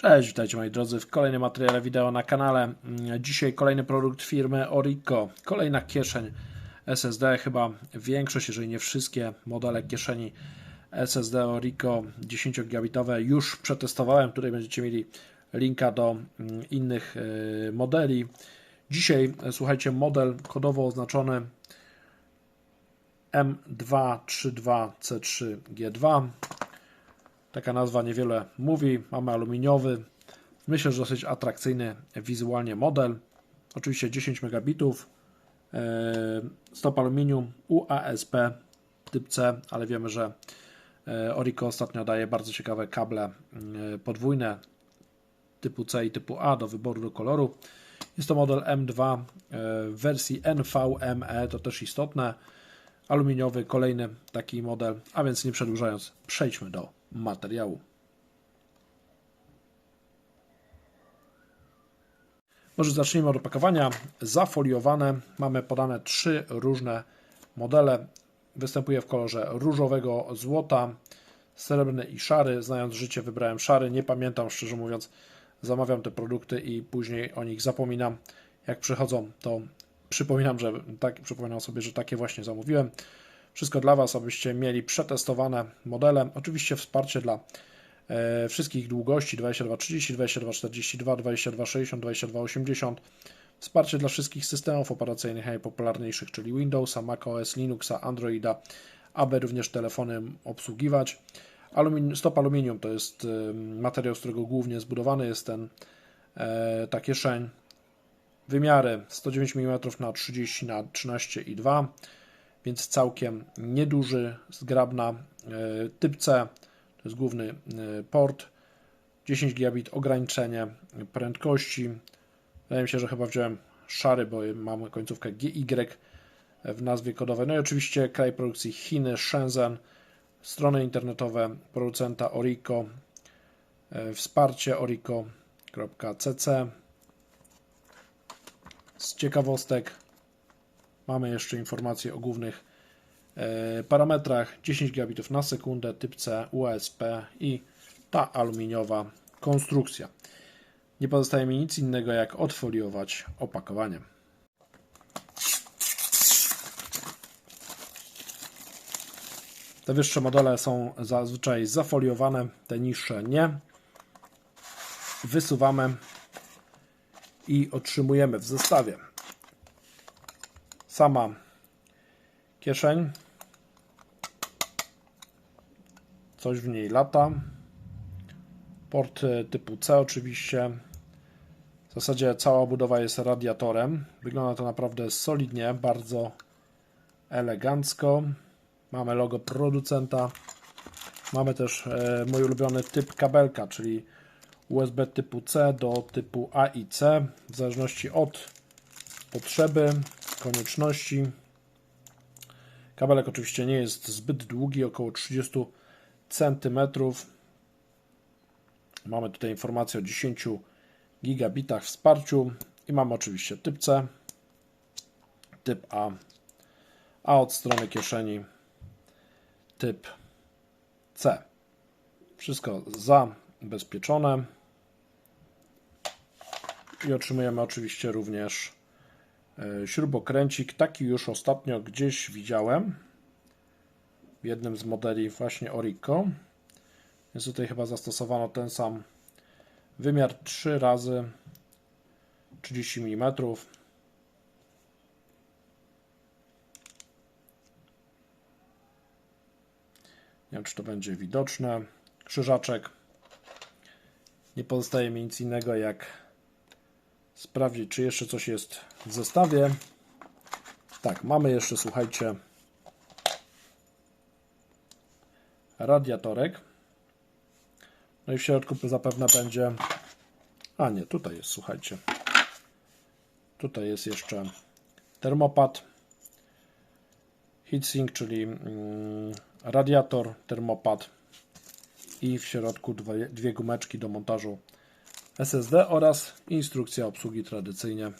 Cześć, witajcie moi drodzy w kolejnym materiale wideo na kanale. Dzisiaj kolejny produkt firmy Orico, kolejna kieszeń SSD. Chyba większość, jeżeli nie wszystkie modele kieszeni SSD Orico 10-gigabitowe już przetestowałem. Tutaj będziecie mieli linka do innych modeli. Dzisiaj słuchajcie, model kodowo oznaczony M232C3G2. Taka nazwa niewiele mówi. Mamy aluminiowy, myślę, że dosyć atrakcyjny wizualnie model. Oczywiście 10 megabitów, stop aluminium, UASP typ C, ale wiemy, że Orico ostatnio daje bardzo ciekawe kable podwójne typu C i typu A do wyboru do koloru. Jest to model M2 w wersji NVMe, to też istotne. Aluminiowy, kolejny taki model, a więc nie przedłużając, przejdźmy do materiału. Może zacznijmy od opakowania. Zafoliowane. Mamy podane 3 różne modele. Występuje w kolorze różowego złota, srebrny i szary. Znając życie, wybrałem szary. Nie pamiętam, szczerze mówiąc, zamawiam te produkty i później o nich zapominam. Jak przychodzą, to przypominam sobie, że takie właśnie zamówiłem. Wszystko dla Was, abyście mieli przetestowane modele. Oczywiście wsparcie dla wszystkich długości 2230, 2242, 2260, 2280. Wsparcie dla wszystkich systemów operacyjnych najpopularniejszych, czyli Windowsa, macOS, Linuxa, Androida, aby również telefony obsługiwać. Stop aluminium to jest materiał, z którego głównie zbudowany jest ta kieszeń. Wymiary 109 mm na 30 na 13,2, więc całkiem nieduży, zgrabna. Typ C to jest główny port, 10 gigabit ograniczenie prędkości. Wydaje mi się, że chyba wziąłem szary, bo mamy końcówkę GY w nazwie kodowej. No i oczywiście kraj produkcji Chiny, Shenzhen, strony internetowe producenta Orico, wsparcie orico.cc. Z ciekawostek mamy jeszcze informacje o głównych parametrach: 10 gigabitów na sekundę, typ C, UASP i ta aluminiowa konstrukcja. Nie pozostaje mi nic innego jak odfoliować opakowanie. Te wyższe modele są zazwyczaj zafoliowane, te niższe nie. Wysuwamy i otrzymujemy w zestawie sama kieszeń, coś w niej lata, port typu C oczywiście. W zasadzie cała budowa jest radiatorem. Wygląda to naprawdę solidnie, bardzo elegancko. Mamy logo producenta. Mamy też mój ulubiony typ kabelka, czyli USB typu C do typu A i C, w zależności od potrzeby, konieczności. Kabelek oczywiście nie jest zbyt długi, około 30 cm. Mamy tutaj informację o 10 gigabitach wsparciu i mamy oczywiście typ C, typ A od strony kieszeni typ C. Wszystko zabezpieczone i otrzymujemy oczywiście również śrubokręcik. Taki już ostatnio gdzieś widziałem w jednym z modeli właśnie Orico. Więc tutaj chyba zastosowano ten sam wymiar 3 razy 30 mm. Nie wiem, czy to będzie widoczne. Krzyżaczek. Nie pozostaje mi nic innego jak sprawdzić, czy jeszcze coś jest w zestawie. Tak, mamy jeszcze, słuchajcie, radiatorek. No i w środku zapewne będzie... A nie, tutaj jest, słuchajcie. Tutaj jest jeszcze termopad, heatsink, czyli radiator, termopad i w środku dwie gumeczki do montażu SSD oraz instrukcja obsługi tradycyjnie.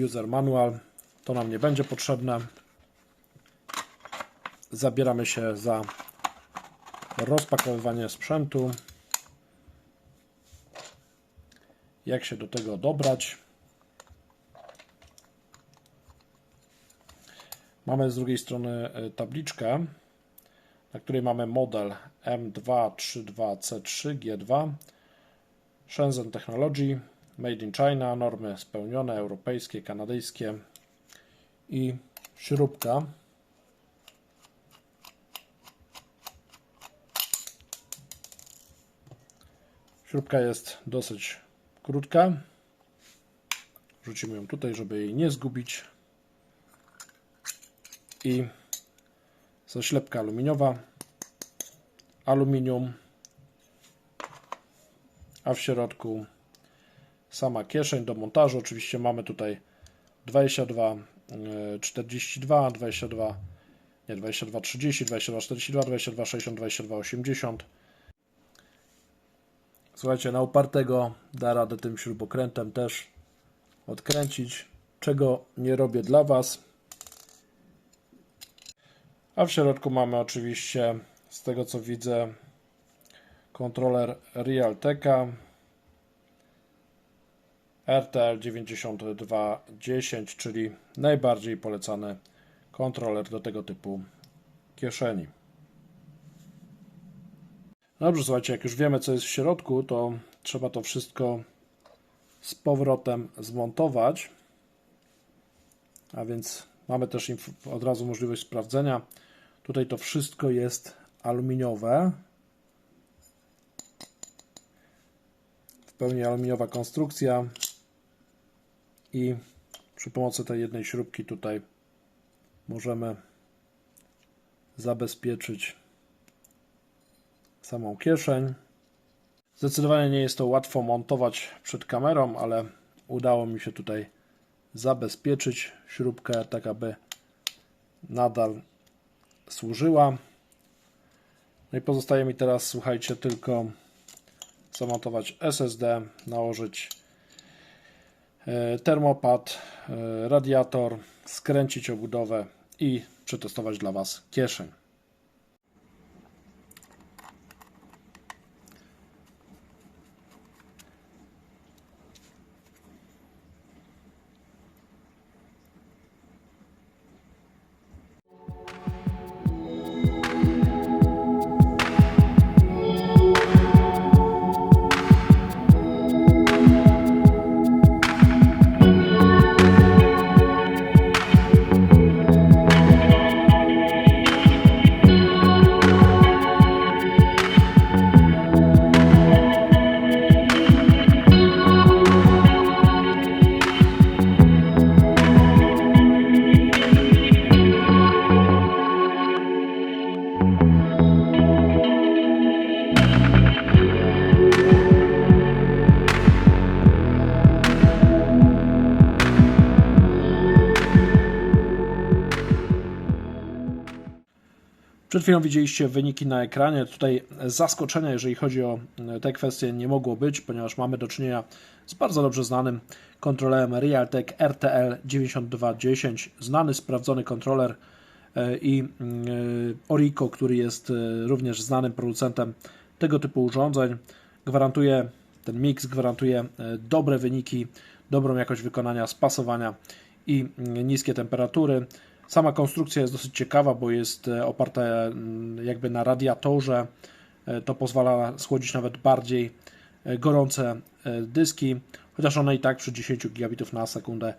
User manual, to nam nie będzie potrzebne. Zabieramy się za rozpakowywanie sprzętu, jak się do tego dobrać. Mamy z drugiej strony tabliczkę, na której mamy model M232C3G2 Shenzhen Technology, Made in China, normy spełnione, europejskie, kanadyjskie i śrubka. Śrubka jest dosyć krótka. Wrzucimy ją tutaj, żeby jej nie zgubić. I zaślepka aluminiowa, aluminium, a w środku sama kieszeń do montażu. Oczywiście mamy tutaj 22, 42, 22, nie 22, 30, 22, 42, 22, 60, 22, 80. Słuchajcie, na upartego da radę tym śrubokrętem też odkręcić, czego nie robię dla Was. A w środku mamy oczywiście, z tego co widzę, kontroler Realteka RTL 9210, czyli najbardziej polecany kontroler do tego typu kieszeni. Dobrze, słuchajcie, jak już wiemy, co jest w środku, to trzeba to wszystko z powrotem zmontować. A więc mamy też od razu możliwość sprawdzenia. Tutaj to wszystko jest aluminiowe. W pełni aluminiowa konstrukcja. I przy pomocy tej jednej śrubki tutaj możemy zabezpieczyć samą kieszeń. Zdecydowanie nie jest to łatwo montować przed kamerą, ale udało mi się tutaj zabezpieczyć śrubkę tak, aby nadal służyła. No i pozostaje mi teraz, słuchajcie, tylko zamontować SSD, nałożyć termopad, radiator, skręcić obudowę i przetestować dla Was kieszeń. Przed chwilą widzieliście wyniki na ekranie. Tutaj zaskoczenia, jeżeli chodzi o te kwestie, nie mogło być, ponieważ mamy do czynienia z bardzo dobrze znanym kontrolerem Realtek RTL 9210. Znany, sprawdzony kontroler i Orico, który jest również znanym producentem tego typu urządzeń. Gwarantuje, ten miks gwarantuje dobre wyniki, dobrą jakość wykonania, spasowania i niskie temperatury. Sama konstrukcja jest dosyć ciekawa, bo jest oparta jakby na radiatorze. To pozwala schłodzić nawet bardziej gorące dyski, chociaż one i tak przy 10 gigabitów na sekundę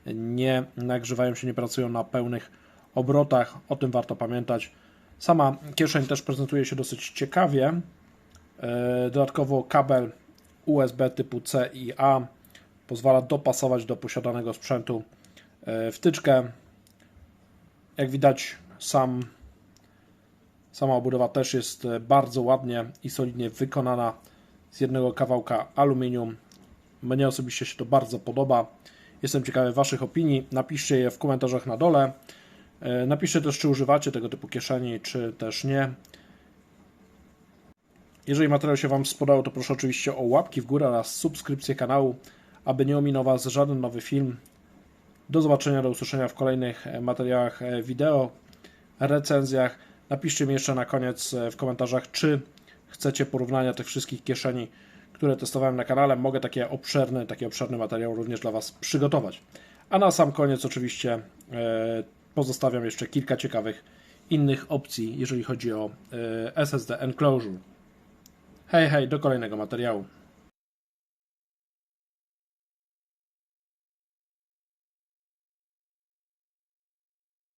nie nagrzewają się, nie pracują na pełnych obrotach. O tym warto pamiętać. Sama kieszeń też prezentuje się dosyć ciekawie. Dodatkowo kabel USB typu C i A pozwala dopasować do posiadanego sprzętu wtyczkę. Jak widać, sama obudowa też jest bardzo ładnie i solidnie wykonana z jednego kawałka aluminium. Mnie osobiście się to bardzo podoba. Jestem ciekawy Waszych opinii. Napiszcie je w komentarzach na dole. Napiszcie też, czy używacie tego typu kieszeni, czy też nie. Jeżeli materiał się Wam spodobał, to proszę oczywiście o łapki w górę oraz subskrypcję kanału, aby nie ominął Was żaden nowy film. Do zobaczenia, do usłyszenia w kolejnych materiałach wideo, recenzjach. Napiszcie mi jeszcze na koniec w komentarzach, czy chcecie porównania tych wszystkich kieszeni, które testowałem na kanale. Mogę taki obszerny materiał również dla Was przygotować. A na sam koniec oczywiście pozostawiam jeszcze kilka ciekawych innych opcji, jeżeli chodzi o SSD Enclosure. Hej, hej, do kolejnego materiału.